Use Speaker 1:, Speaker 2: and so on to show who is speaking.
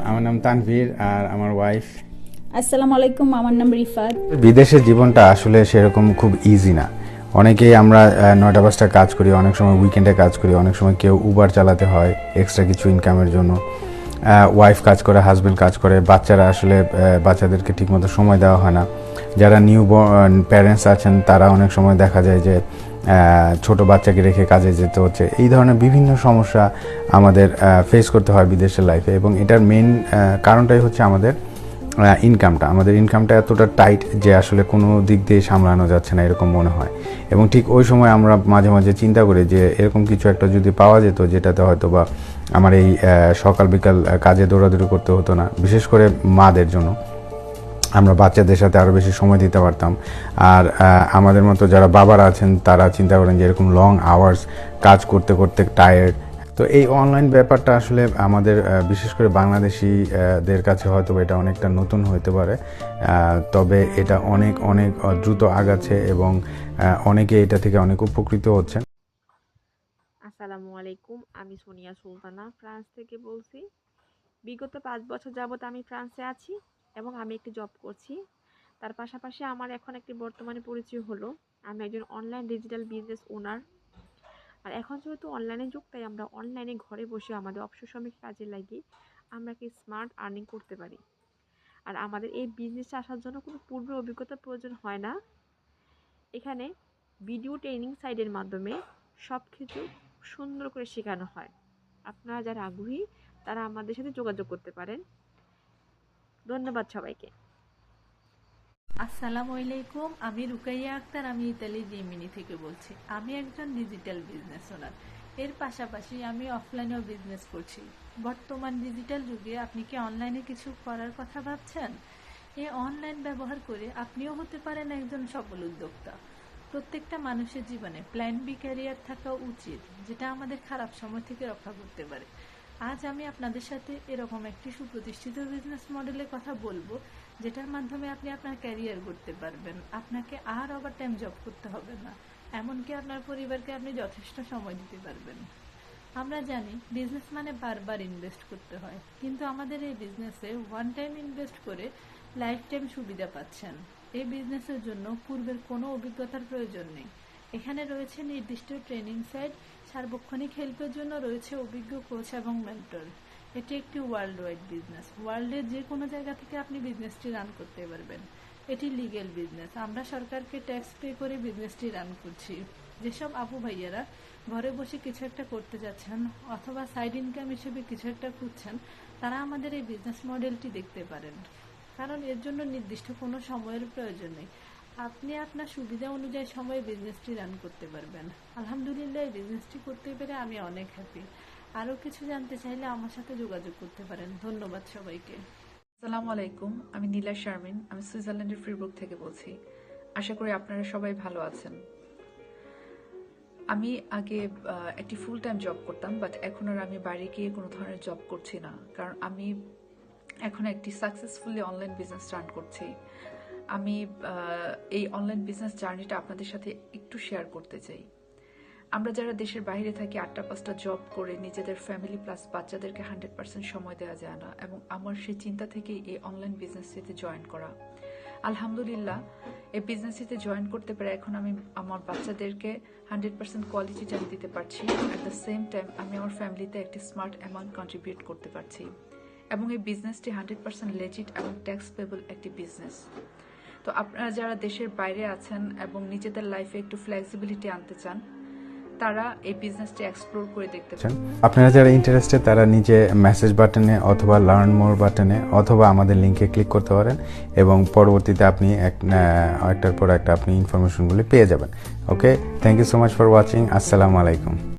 Speaker 1: আমার নাম তানভীর আর আমার ওয়াইফ।
Speaker 2: আসসালামু আলাইকুম, আমার নাম রিফাত।
Speaker 1: বিদেশের জীবনটা আসলে সেরকম খুব ইজি না। অনেকেই আমরা 9টা-5টা কাজ করি, অনেক সময় উইকেন্ডে কাজ করি, অনেক সময় কেউ উবার চালাতে হয় এক্সট্রা কিছু ইনকামের জন্য। ওয়াইফ কাজ করে, হাজব্যান্ড কাজ করে, বাচ্চারা আসলে বাচ্চাদেরকে ঠিকমতো সময় দেওয়া হয় না। যারা নিউ প্যারেন্টস আছেন তারা অনেক সময় দেখা যায় যে ছোট বাচ্চাকে রেখে কাজে যেতে হচ্ছে। এই ধরনের বিভিন্ন সমস্যা আমাদের ফেস করতে হয় বিদেশের লাইফে, এবং এটার মেন কারণটাই হচ্ছে আমাদের ইনকামটা এতটা টাইট যে আসলে কোনো দিক দিয়ে সামলানো যাচ্ছে না এরকম মনে হয়। এবং ঠিক ওই সময় আমরা মাঝে মাঝে চিন্তা করি যে এরকম কিছু একটা যদি পাওয়া যেত যেটাতে হয়তো বা আমার এই সকাল বিকাল কাজে দৌড়াদৌড়ি করতে হতো না, বিশেষ করে মাদের জন্য। আমরা বাচ্চাদের সাথে আরও বেশি সময় দিতে পারতাম। আর আমাদের মতো যারা বাবারা আছেন তারা চিন্তা করেন যে এরকম লং আওয়ার্স কাজ করতে করতে টায়ার্ড। তো এই অনলাইন ব্যাপারটা আসলে আমাদের বিশেষ করে বাংলাদেশিদের কাছে হয়তো এটা অনেকটা নতুন হতে পারে, তবে এটা অনেক অনেক দ্রুত আগাচ্ছে এবং অনেকে এটা থেকে অনেক উপকৃত হচ্ছেন।
Speaker 3: আসসালামু আলাইকুম, আমি সোনিয়া সুলতানা ফ্রান্স থেকে বলছি। বিগত 5 বছর যাবত আমি ফ্রান্সে আছি এবং আমি একটি জব করছি। তার পাশাপাশি আমার এখন একটি বর্তমানে পরিচয় হলো আমি একজন অনলাইন ডিজিটাল বিজনেস ওনার। আর এখন যেহেতু অনলাইনে যুগ, তাই আমরা অনলাইনে ঘরে বসে আমাদের অবসর সময়কে কাজে লাগিয়ে আমরা কি স্মার্ট আর্নিং করতে পারি। আর আমাদের এই বিজনেসে আসার জন্য কোনো পূর্ব অভিজ্ঞতার প্রয়োজন হয় না। এখানে ভিডিও ট্রেনিং সাইটের মাধ্যমে সব কিছু সুন্দর করে শেখানো হয়। আপনারা যারা আগ্রহী তারা আমাদের সাথে যোগাযোগ করতে পারেন। ধন্যবাদ সবাইকে।
Speaker 4: আসসালামু আলাইকুম, আমি রুকাইয়া আক্তার, আমি ইতালি রিমিনি থেকে বলছি। আমি একজন ডিজিটাল বিজনেস ওনার। এর পাশাপাশি আমি অফলাইনেও বিজনেস করছি। বর্তমান ডিজিটাল যুগে আপনি কি অনলাইনে কিছু করার কথা ভাবছেন? এই অনলাইন ব্যবহার করে আপনিও হতে পারেন একজন সফল উদ্যোক্তা। প্রত্যেকটা মানুষের জীবনে প্ল্যান বি ক্যারিয়ার থাকা উচিত, যেটা আমাদের খারাপ সময় থেকে রক্ষা করতে পারে। আজ আমি আপনাদের সাথে এরকম একটি সুপ্রতিষ্ঠিত বিজনেস মডেলের কথা বলবো, যেটার মাধ্যমে আপনি আপনার ক্যারিয়ার করতে পারবেন। আপনাকে আর ওভারটাইম জব করতে হবে না, এমনকি আপনার পরিবারকে আপনি যথেষ্ট সময় দিতে পারবেন। আমরা জানি বিজনেস মানে বারবার ইনভেস্ট করতে হয়, কিন্তু আমাদের এই বিজনেসে ওয়ান টাইম ইনভেস্ট করে লাইফ টাইম সুবিধা পাচ্ছেন। এই বিজনেসের জন্য পূর্বের কোনো অভিজ্ঞতার প্রয়োজন নেই। এখানে রয়েছে নির্দিষ্ট ট্রেনিং সাইট, সার্বক্ষণিক হেল্পের জন্য রয়েছে অভিজ্ঞ কোচ এবং মেন্টর। এটি একটি ওয়ার্ল্ড ওয়াইড বিজনেস, ওয়ার্ল্ডের যে কোনো জায়গা থেকে আপনি বিজনেসটি রান করতে পারবেন। এটি লিগেল বিজনেস, আমরা সরকারকে ট্যাক্স পে করে বিজনেসটি রান করছি। যেসব আপু ভাইয়ারা ঘরে বসে কিছু একটা করতে যাচ্ছেন অথবা সাইড ইনকাম হিসেবে কিছু একটা খুঁজছেন, তারা আমাদের এই বিজনেস মডেলটি দেখতে পারেন, কারণ এর জন্য নির্দিষ্ট কোনো সময়ের প্রয়োজন নেই। আপনি আপনার সুবিধা অনুযায়ী সময়ে বিজনেসটি রান করতে পারবেন। আলহামদুলিল্লাহ, এই বিজনেসটি করতে পেরে আমি অনেক হ্যাপি। আরও কিছু জানতে চাইলে আমার সাথে যোগাযোগ করতে পারেন। ধন্যবাদ সবাইকে।
Speaker 5: আসসালামু আলাইকুম, আমি নীলা শারমিন, আমি সুইজারল্যান্ডের ফ্রিবুর্গ থেকে বলছি। আশা করি আপনারা সবাই ভালো আছেন। আমি আগে একটি ফুল টাইম জব করতাম, বাট এখন আর আমি বাইরে গিয়ে কোনো ধরনের জব করছি না, কারণ আমি এখন একটি সাকসেসফুলি অনলাইন বিজনেস রান করছি। আমি এই অনলাইন বিজনেস জার্নিটা আপনাদের সাথে একটু শেয়ার করতে চাই। আমরা যারা দেশের বাইরে থাকি 8টা-5টা জব করে নিজেদের ফ্যামিলি প্লাস বাচ্চাদেরকে 100% সময় দেওয়া যায় না, এবং আমার সেই চিন্তা থেকেই এই অনলাইন বিজনেসটিতে জয়েন করা। আলহামদুলিল্লাহ, এই বিজনেসটিতে জয়েন করতে পারে এখন আমি আমার বাচ্চাদেরকে 100% কোয়ালিটি টাইম দিতে পারছি। অ্যাট দ্য সেম টাইম আমি আমার ফ্যামিলিতে একটি স্মার্ট অ্যামাউন্ট কন্ট্রিবিউট করতে পারছি, এবং এই বিজনেসটি 100% লেজিট এবং ট্যাক্স পেবল একটি বিজনেস। তো আপনারা যারা দেশের বাইরে আছেন এবং নিজেদের লাইফে একটু ফ্লেক্সিবিলিটি আনতে চান, তারা এই বিজনেসটি এক্সপ্লোর করে দেখতে পারেন।
Speaker 1: আপনারা যারা ইন্টারেস্টেড তারা নিচে মেসেজ বাটনে অথবা লার্ন মোর বাটনে অথবা আমাদের লিঙ্কে ক্লিক করতে পারেন, এবং পরবর্তীতে আপনি একটার পর একটা আপনি ইনফরমেশনগুলি পেয়ে যাবেন। Okay, thank you so much for watching. আসসালামু আলাইকুম।